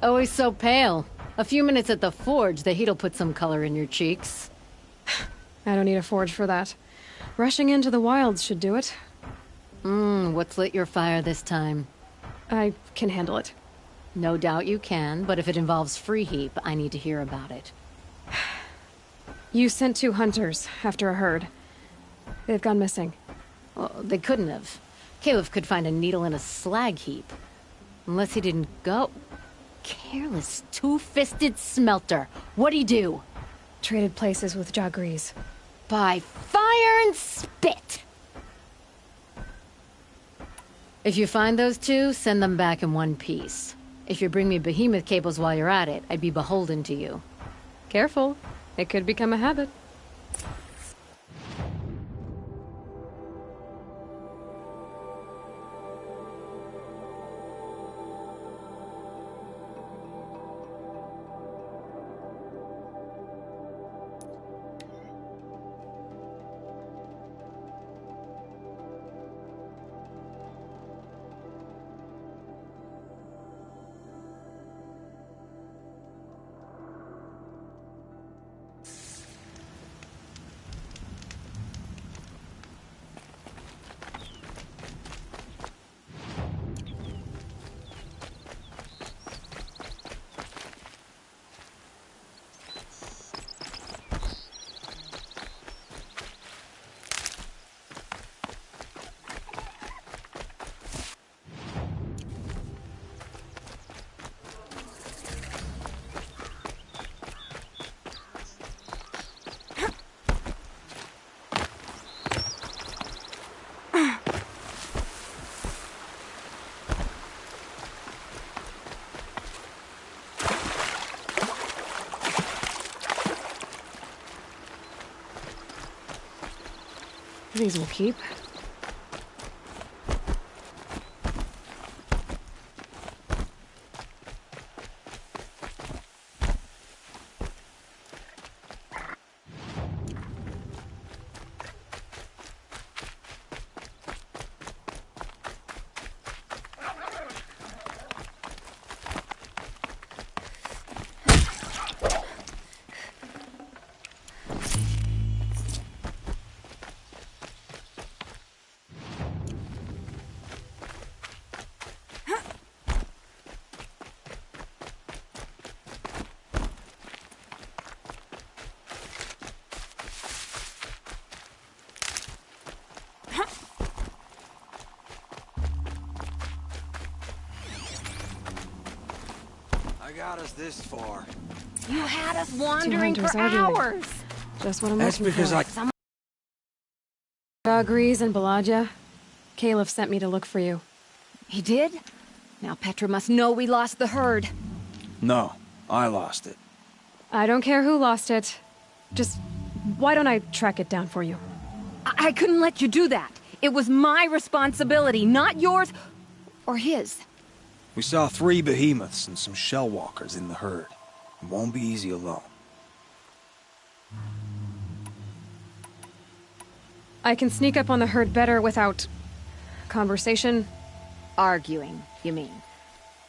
Always so pale. A few minutes at the forge, the heat'll put some color in your cheeks. I don't need a forge for that. Rushing into the wilds should do it. What's lit your fire this time? I can handle it. No doubt you can, but if it involves free heap, I need to hear about it. You sent 2 hunters after a herd. They've gone missing. Well, they couldn't have. Caleb could find a needle in a slag heap. Unless he didn't go. Careless, two-fisted smelter. What'd he do? Traded places with Jagrees. By fire and spit! If you find those 2, send them back in one piece. If you bring me behemoth cables while you're at it, I'd be beholden to you. Careful. It could become a habit. These will keep. Got us this far. You had us wandering for hours. Just what I'm That's looking because for. Jagrees and Balaja. Caleb sent me to look for you. He did? Now Petra must know we lost the herd. No, I lost it. I don't care who lost it. Just, why don't I track it down for you? I couldn't let you do that. It was my responsibility, not yours or his. We saw 3 behemoths and some shell walkers in the herd. It won't be easy alone. I can sneak up on the herd better without... conversation? Arguing, you mean.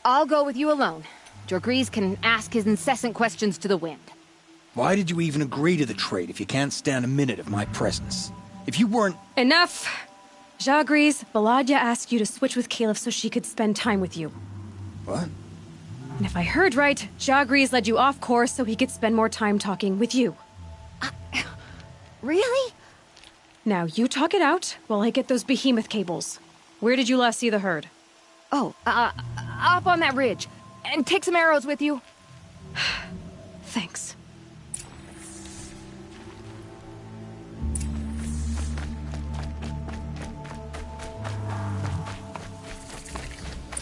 I'll go with you alone. Jagrees can ask his incessant questions to the wind. Why did you even agree to the trade if you can't stand a minute of my presence? If you weren't... Enough! Jagrees, Balaja asked you to switch with Caleb so she could spend time with you. What? And if I heard right, Jagrees led you off course so he could spend more time talking with you. Really? Now, you talk it out while I get those behemoth cables. Where did you last see the herd? Oh, up on that ridge. And take some arrows with you. Thanks.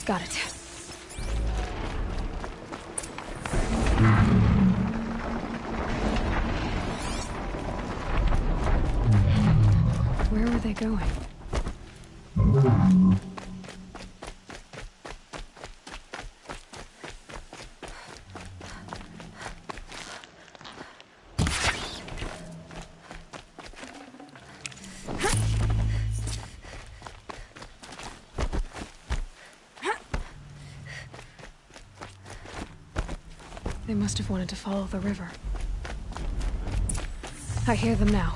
Got it. Where were they going? They must have wanted to follow the river. I hear them now.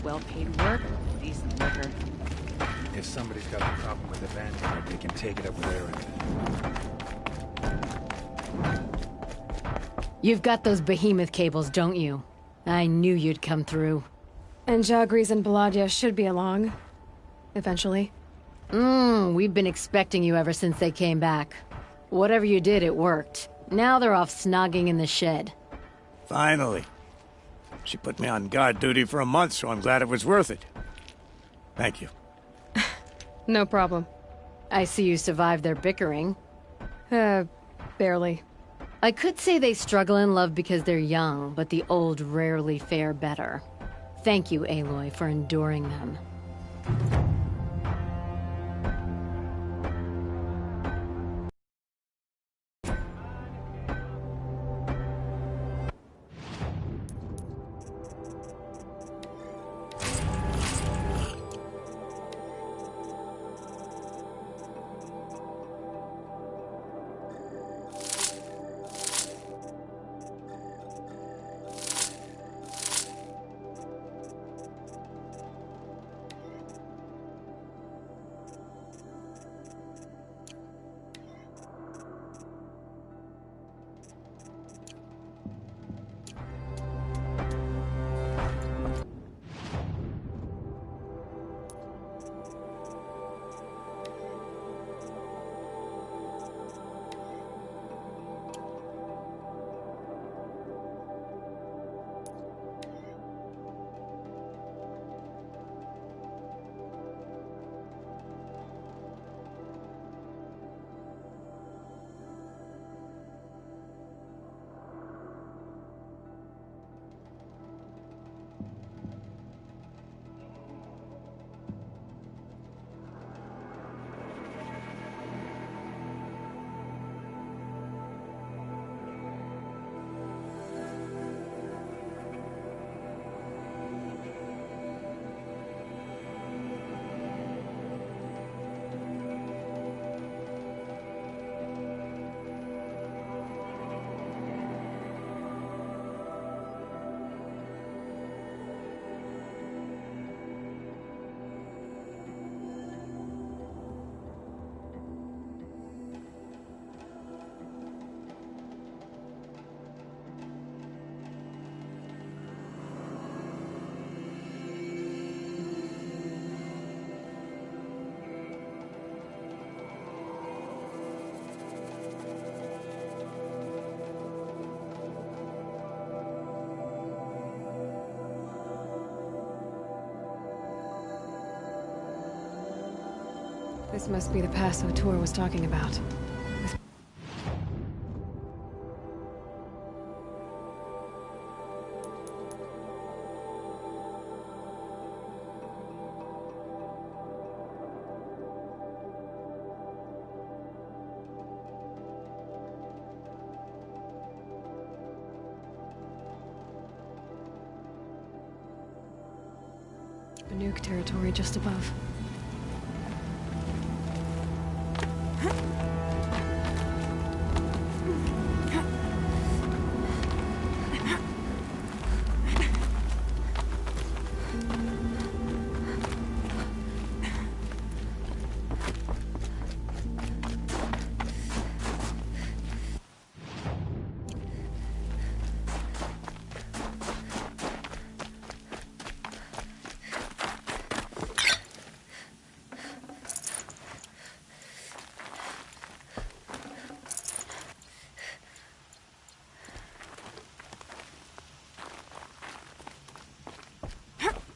Well-paid work, decent liquor. If somebody's got a problem with the Vanguard, they can take it up with Eric. You've got those behemoth cables, don't you? I knew you'd come through. And Jagris and Baladia should be along. Eventually. We've been expecting you ever since they came back. Whatever you did, it worked. Now they're off snogging in the shed. Finally. She put me on guard duty for a month, so I'm glad it was worth it. Thank you. No problem. I see you survived their bickering. Barely. I could say they struggle in love because they're young, but the old rarely fare better. Thank you, Aloy, for enduring them. This must be the Ps4 was talking about. Banuk territory just above.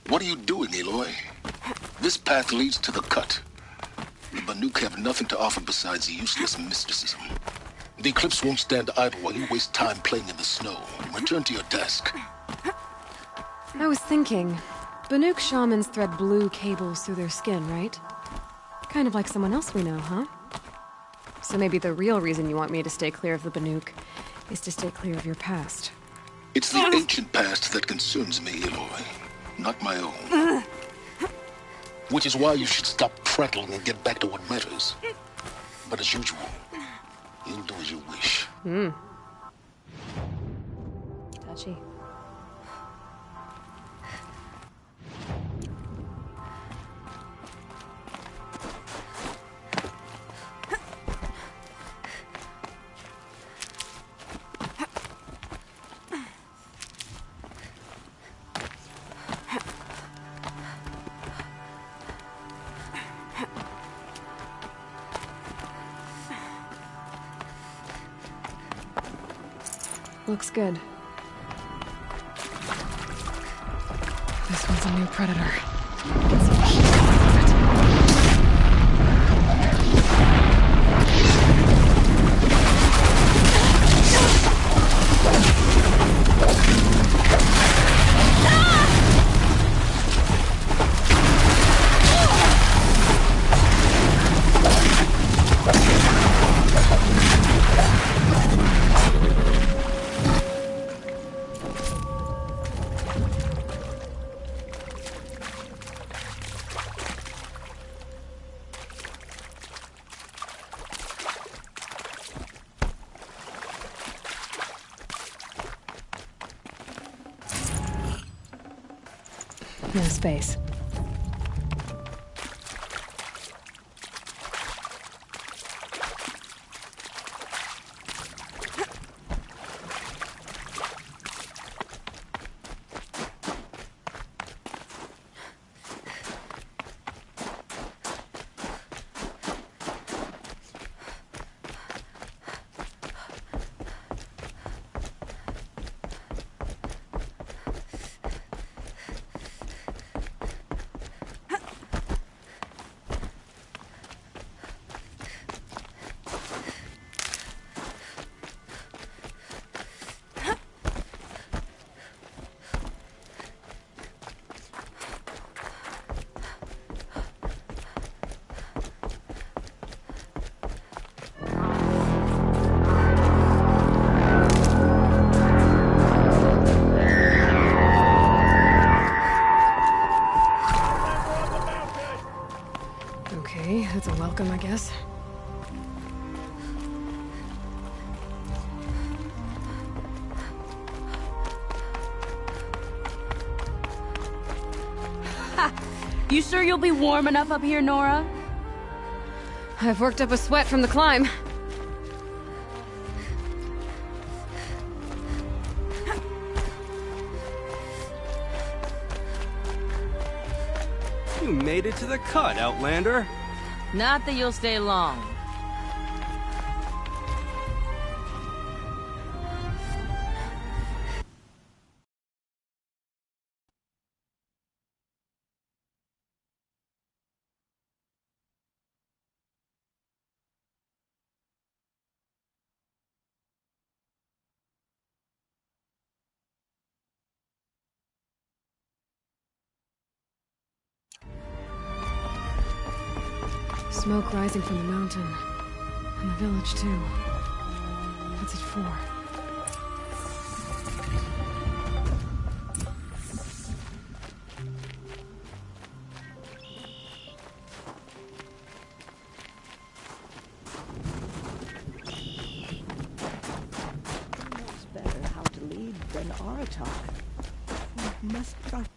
What are you doing, Aloy? This path leads to the cut. The Banuk have nothing to offer besides useless mysticism. The Eclipse won't stand idle while you waste time playing in the snow. Return to your desk. I was thinking, Banuk shamans thread blue cables through their skin, right? Kind of like someone else we know, huh? So maybe the real reason you want me to stay clear of the Banuk is to stay clear of your past. It's the ancient past that concerns me, Aloy, not my own. Which is why you should stop prattling and get back to what matters. But as usual, you'll do as you wish. Touchy. Looks good. This one's a new predator. No space. Okay, that's a welcome, I guess. You sure you'll be warm enough up here, Nora? I've worked up a sweat from the climb. You made it to the cut, Outlander. Not that you'll stay long. smoke rising from the mountain. And the village, too. What's it for? Knows better how to lead than Aratar. We must trust.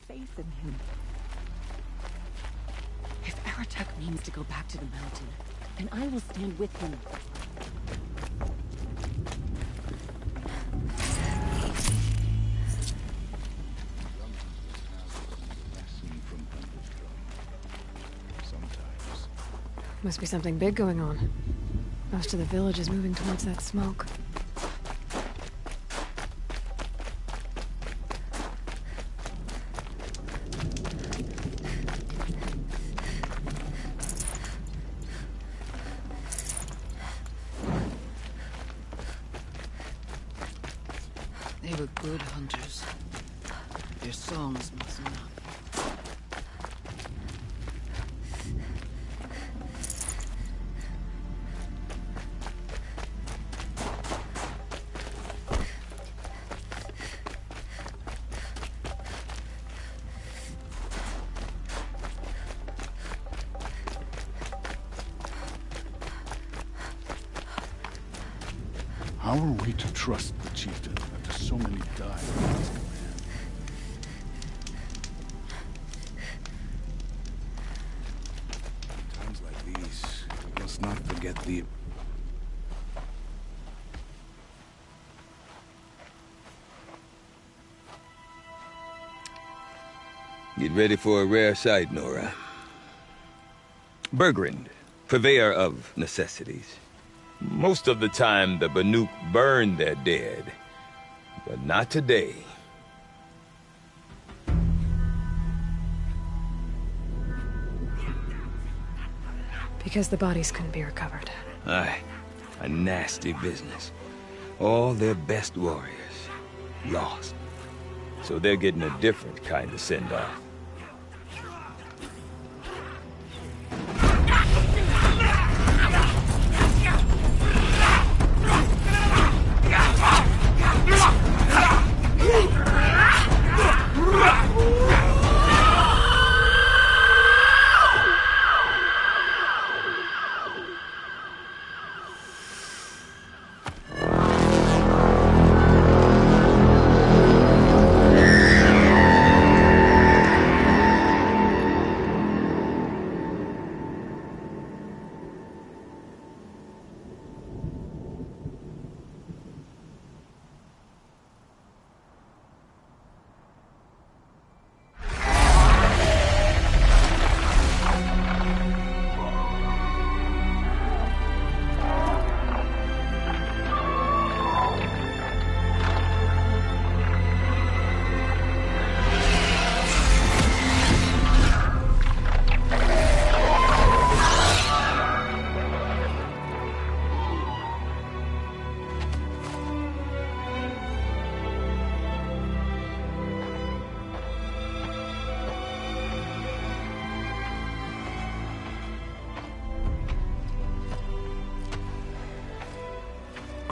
Faith in him. If Aratak means to go back to the mountain, then I will stand with him. Must be something big going on. Most of the village is moving towards that smoke. They were good hunters. Their songs mix them up. How are we to trust the chieftain after so many died under his command? Times like these, we must not forget the... Get ready for a rare sight, Nora. Bergrand, purveyor of necessities. Most of the time, the Banuk burn their dead, but not today. Because the bodies couldn't be recovered. Aye, a nasty business. All their best warriors lost. So they're getting a different kind of send-off.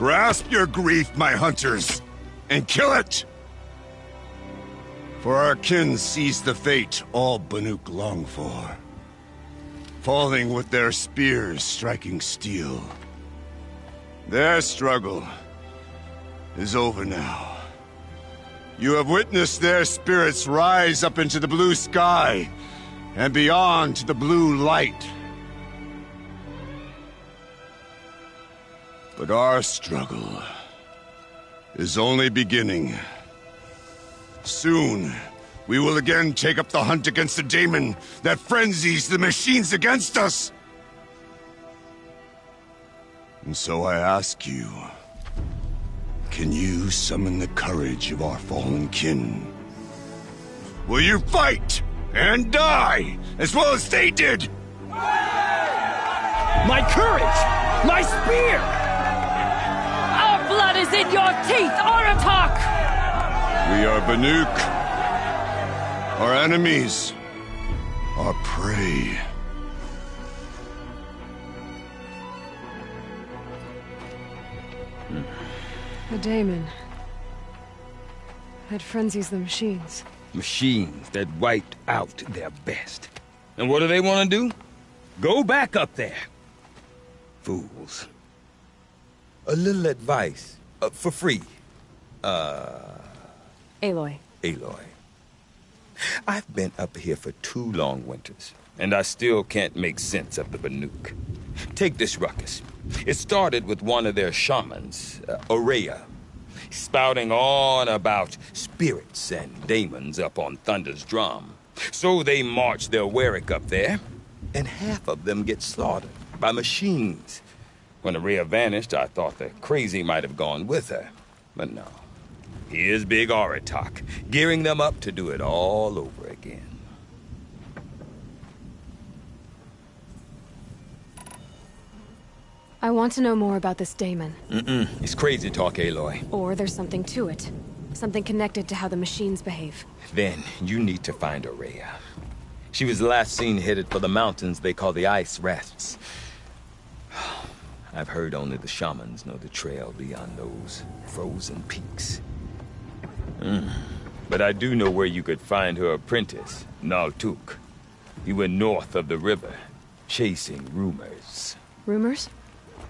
Grasp your grief, my hunters, and kill it! For our kin sees the fate all Banuk long for. Falling with their spears striking steel. Their struggle is over now. You have witnessed their spirits rise up into the blue sky and beyond to the blue light. But our struggle is only beginning. Soon, we will again take up the hunt against the daemon that frenzies the machines against us. And so I ask you, can you summon the courage of our fallen kin? Will you fight and die as well as they did? My courage! My spear! Our blood is in your teeth, Aratak! We are Banuk. Our enemies are prey. The daemon. That frenzies the machines. Machines that wiped out their best. And what do they want to do? Go back up there. Fools. A little advice. For free. Aloy. Aloy. I've been up here for 2 long winters, and I still can't make sense of the Banuk. Take this ruckus. It started with one of their shamans, Aurea, spouting on about spirits and daemons up on Thunder's drum. So they march their Warwick up there, and half of them get slaughtered by machines. When Aurea vanished, I thought the crazy might have gone with her, but no. Here's Big Aratak, gearing them up to do it all over again. I want to know more about this daemon. It's crazy talk, Aloy. Or there's something to it. Something connected to how the machines behave. Then you need to find Aurea. She was last seen headed for the mountains they call the Ice Rests. I've heard only the shamans know the trail beyond those frozen peaks. But I do know where you could find her apprentice, Naltuk. He went north of the river, chasing rumors. Rumors?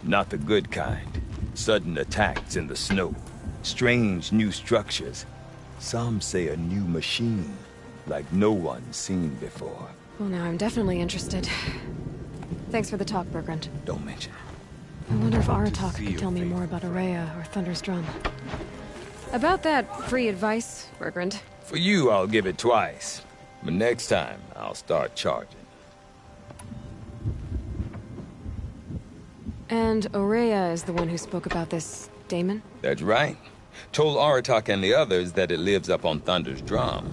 Not the good kind. Sudden attacks in the snow. Strange new structures. Some say a new machine, like no one's seen before. Well, now I'm definitely interested. Thanks for the talk, Bergrand. Don't mention it. I wonder if Aratak could tell me more about Aurea or Thunder's drum. About that free advice, Bergrand. For you, I'll give it twice. But next time, I'll start charging. And Aurea is the one who spoke about this daemon? That's right. Told Aratak and the others that it lives up on Thunder's drum.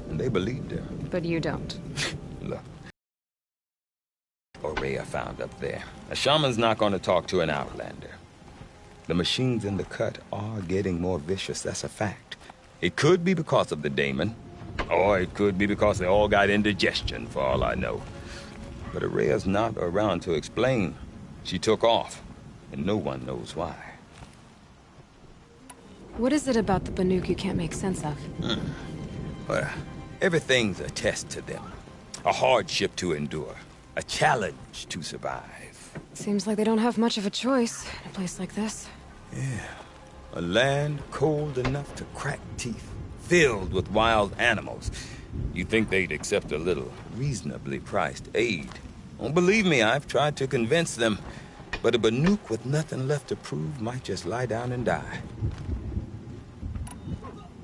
And they believed her. But you don't. Look. Aurea found up there. A shaman's not going to talk to an outlander. The machines in the cut are getting more vicious, that's a fact. It could be because of the daemon, or it could be because they all got indigestion, for all I know. But Aurea's not around to explain. She took off, and no one knows why. What is it about the Banuk you can't make sense of? Well, everything's a test to them. A hardship to endure. A challenge to survive. Seems like they don't have much of a choice in a place like this. Yeah. A land cold enough to crack teeth, filled with wild animals. You'd think they'd accept a little reasonably priced aid. Don't believe me, I've tried to convince them. But a Banuk with nothing left to prove might just lie down and die.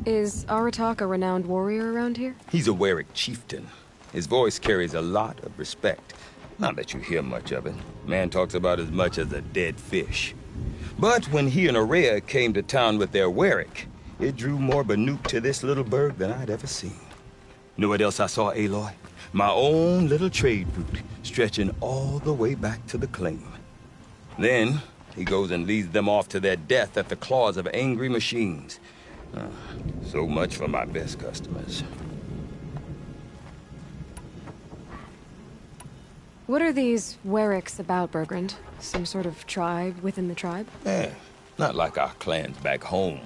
Is Aratak a renowned warrior around here? He's a Warwick chieftain. His voice carries a lot of respect. Not that you hear much of it. Man talks about as much as a dead fish. But when he and Aurea came to town with their Warwick, it drew more Banuk to this little burg than I'd ever seen. Know what else I saw, Aloy? My own little trade route, stretching all the way back to the claim. Then, he goes and leads them off to their death at the claws of angry machines. So much for my best customers. What are these Warwicks about, Bergrand? Some sort of tribe within the tribe? Yeah. Not like our clans back home.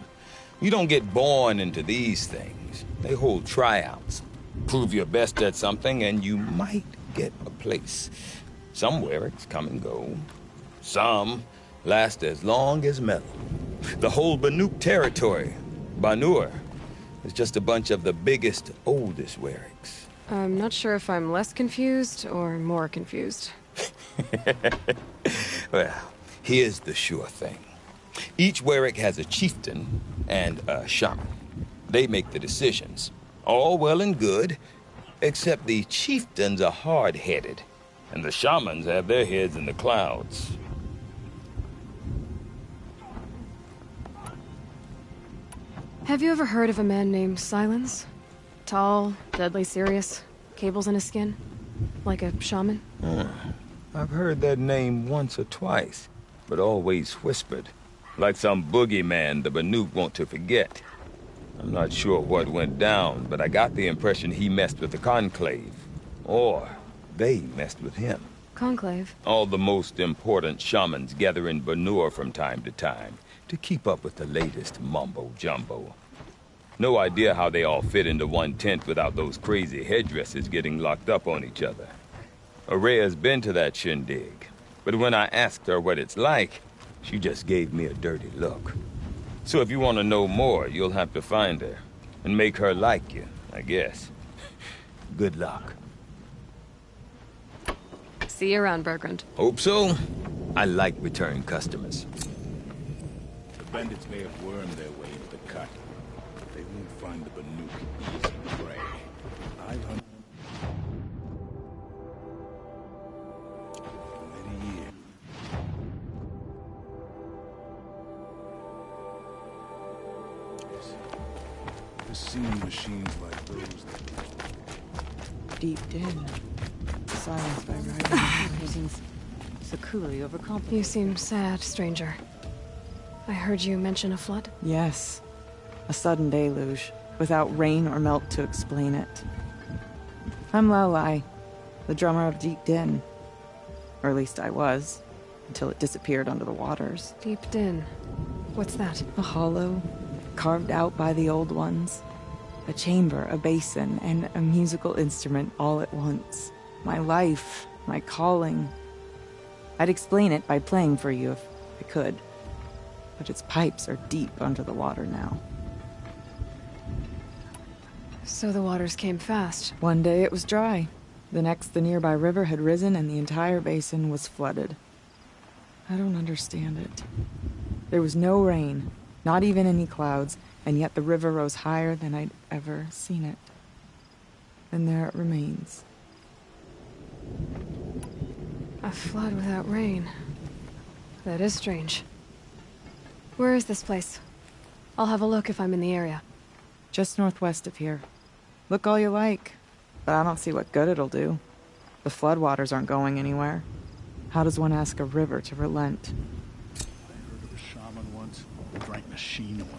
You don't get born into these things. They hold tryouts. Prove your best at something and you might get a place. Some Wericks come and go. Some last as long as metal. The whole Banuk territory, Banur, is just a bunch of the biggest, oldest Wericks. I'm not sure if I'm less confused or more confused. Well, here's the sure thing. Each Werick has a chieftain and a shaman. They make the decisions. All well and good, except the chieftains are hard-headed, and the shamans have their heads in the clouds. Have you ever heard of a man named Silence? Tall, deadly serious, cables in his skin? Like a shaman? I've heard that name once or twice, but always whispered. Like some boogeyman the Banuk want to forget. I'm not sure what went down, but I got the impression he messed with the Conclave. Or they messed with him. Conclave? All the most important shamans gather in Banur from time to time to keep up with the latest mumbo-jumbo. No idea how they all fit into one tent without those crazy headdresses getting locked up on each other. Araya's been to that shindig, but when I asked her what it's like, she just gave me a dirty look. So if you want to know more, you'll have to find her and make her like you, I guess. Good luck. See you around, Bergrund. Hope so. I like return customers. The bandits may have wormed their way into the cut, but they won't find the Banuk easy prey. I've hunted for many years. I've seen machines like those. Deep din. Silence by writing. So coolly overcomplicated. You seem sad, stranger. I heard you mention a flood? Yes. A sudden deluge, without rain or melt to explain it. I'm Laolai, the drummer of Deep Din. Or at least I was, until it disappeared under the waters. Deep Din. What's that? A hollow, carved out by the old ones. A chamber, a basin, and a musical instrument all at once. My life, my calling. I'd explain it by playing for you if I could. But its pipes are deep under the water now. So the waters came fast. One day it was dry. The next, the nearby river had risen and the entire basin was flooded. I don't understand it. There was no rain, not even any clouds, and yet the river rose higher than I'd ever seen it. And there it remains. A flood without rain. That is strange. Where is this place? I'll have a look if I'm in the area. Just northwest of here. Look all you like, but I don't see what good it'll do. The floodwaters aren't going anywhere. How does one ask a river to relent? I heard of a shaman once who drank machine oil.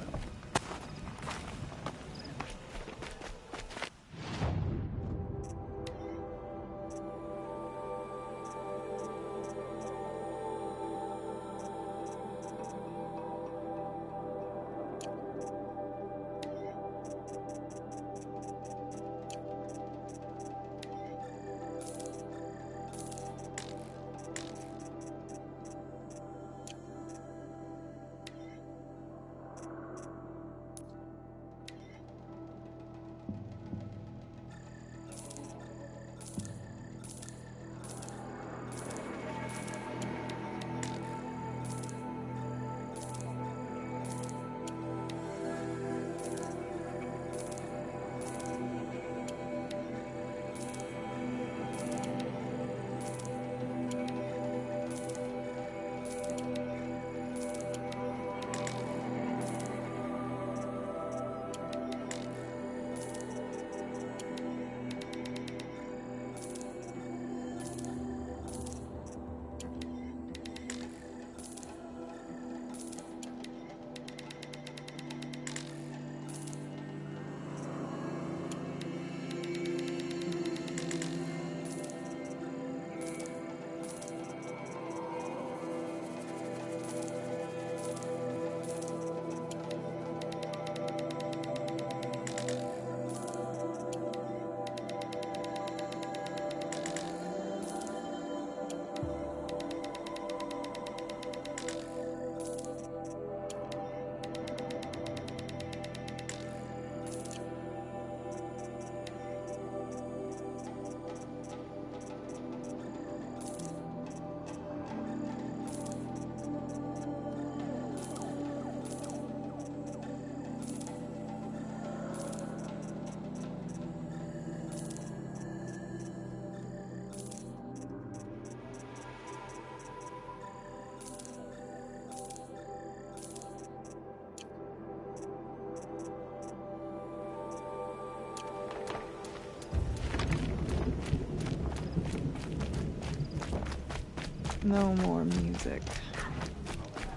No more music.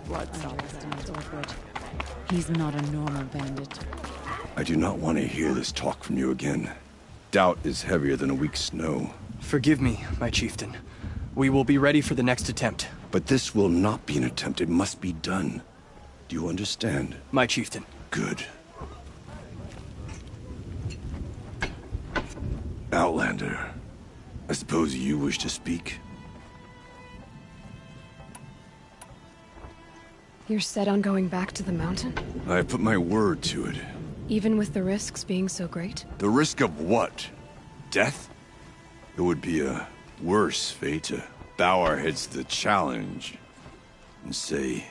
Blood solids Orphanage. He's not a normal bandit. I do not want to hear this talk from you again. Doubt is heavier than a week's snow. Forgive me, my chieftain. We will be ready for the next attempt. But this will not be an attempt. It must be done. Do you understand? My chieftain. Good. Outlander, I suppose you wish to speak? You're set on going back to the mountain? I have put my word to it. Even with the risks being so great? The risk of what? Death? It would be a worse fate to bow our heads to the challenge and say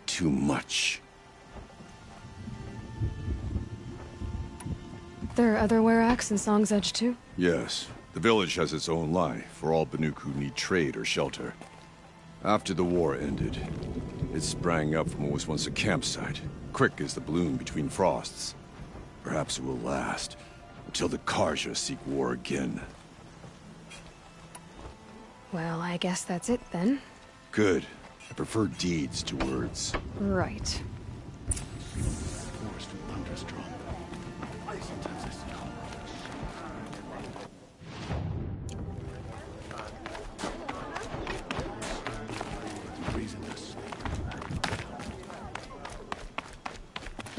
too much. There are other were-acts in Song's Edge too? Yes. The village has its own life for all Banuk who need trade or shelter. After the war ended, it sprang up from what was once a campsite, quick as the bloom between frosts. Perhaps it will last until the Karja seek war again. Well, I guess that's it then. Good. I prefer deeds to words. Right.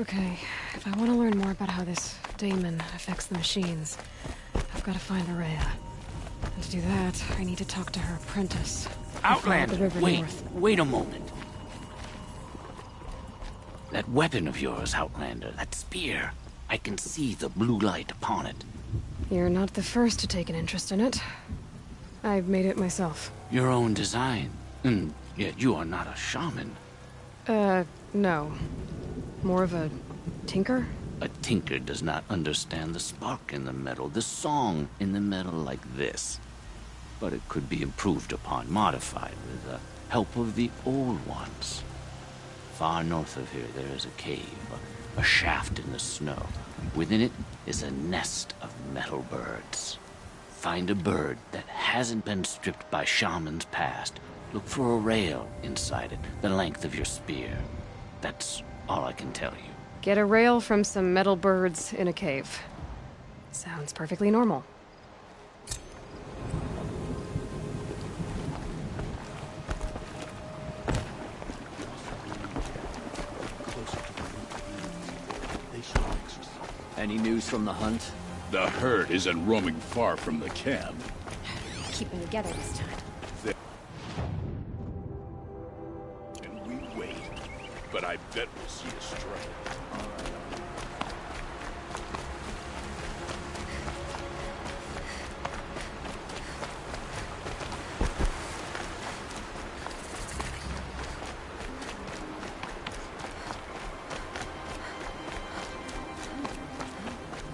Okay, if I want to learn more about how this daemon affects the machines, I've got to find Araya. And to do that, I need to talk to her apprentice. Outlander, wait a moment. That weapon of yours, Outlander, that spear, I can see the blue light upon it. You're not the first to take an interest in it. I've made it myself. Your own design, and yet you are not a shaman. No. More of a tinker? A tinker does not understand the spark in the metal, the song in the metal like this. But it could be improved upon, modified with the help of the old ones. Far north of here there is a cave, a shaft in the snow. Within it is a nest of metal birds. Find a bird that hasn't been stripped by shamans past. Look for a rail inside it, the length of your spear. That's all I can tell you. Get a rail from some metal birds in a cave. Sounds perfectly normal. Any news from the hunt? The herd isn't roaming far from the camp. Keep them together this time. And we wait. But I bet we'll see a stray.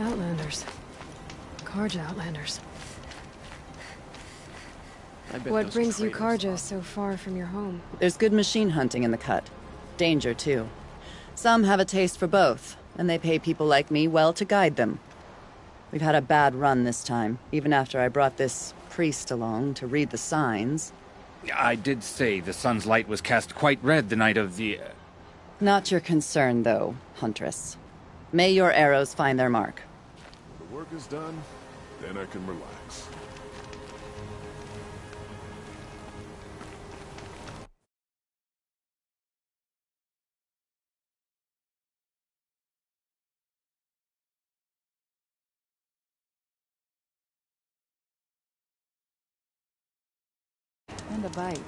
Outlanders. Karja Outlanders. What brings you Karja so far from your home? There's good machine hunting in the cut. Danger, too. Some have a taste for both, and they pay people like me well to guide them. We've had a bad run this time, even after I brought this priest along to read the signs. I did say the sun's light was cast quite red the night of the... Not your concern, though, Huntress. May your arrows find their mark. The work is done, then I can relax. And a bite.